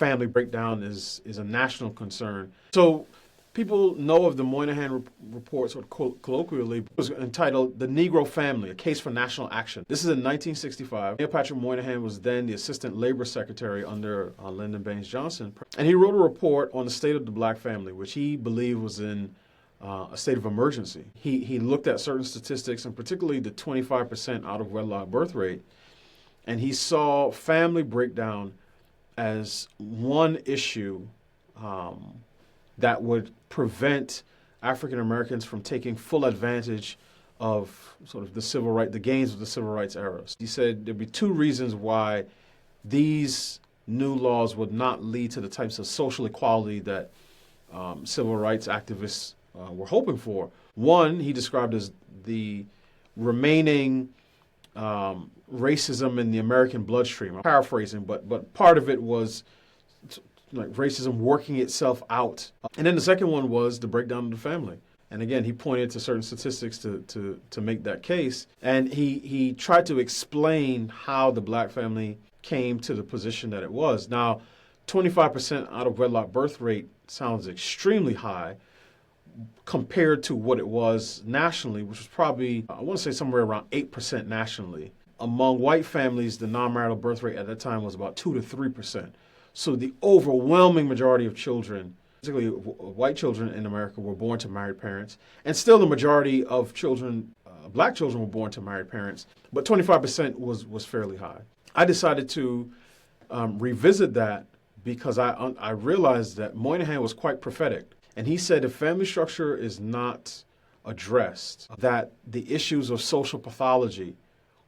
family breakdown is a national concern. So people know of the Moynihan report, sort of colloquially. It was entitled "The Negro Family: A Case for National Action." This is in 1965. Neil Patrick Moynihan was then the Assistant Labor Secretary under Lyndon Baines Johnson, and he wrote a report on the state of the black family, which he believed was in a state of emergency. He looked at certain statistics, and particularly the 25% out of wedlock birth rate, and he saw family breakdown as one issue that would prevent African Americans from taking full advantage of sort of the gains of the civil rights era. He said there'd be two reasons why these new laws would not lead to the types of social equality that civil rights activists were hoping for. One, he described as the remaining racism in the American bloodstream. I'm paraphrasing, but part of it was like racism working itself out. And then the second one was the breakdown of the family. And again, he pointed to certain statistics to make that case. And he tried to explain how the black family came to the position that it was. Now, 25% out of wedlock birth rate sounds extremely high compared to what it was nationally, which was probably, I want to say somewhere around 8% nationally. Among white families, the non-marital birth rate at that time was about 2 to 3%. So the overwhelming majority of children, particularly white children in America, were born to married parents. And still the majority of children, black children, were born to married parents. But 25% was fairly high. I decided to revisit that because I realized that Moynihan was quite prophetic. And he said if family structure is not addressed, that the issues of social pathology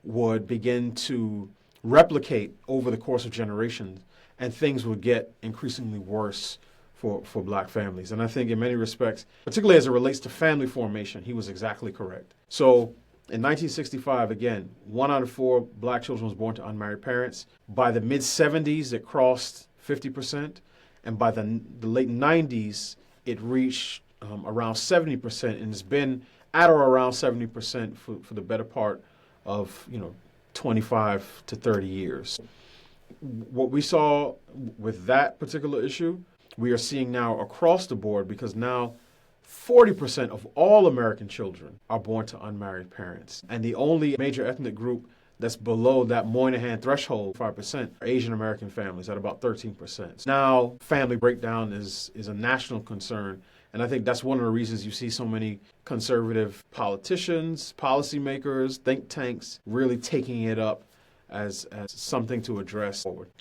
would begin to replicate over the course of generations, and things would get increasingly worse for black families. And I think in many respects, particularly as it relates to family formation, he was exactly correct. So in 1965, again, 1 out of 4 black children was born to unmarried parents. By the mid-70s, it crossed 50%. And by the late 90s, it reached around 70%, and it's been at or around 70% for the better part of 25 to 30 years. What we saw with that particular issue, we are seeing now across the board, because now 40% of all American children are born to unmarried parents. And the only major ethnic group that's below that Moynihan threshold, 5%, are Asian American families at about 13%. Now, family breakdown is a national concern. And I think that's one of the reasons you see so many conservative politicians, policymakers, think tanks really taking it up as something to address forward.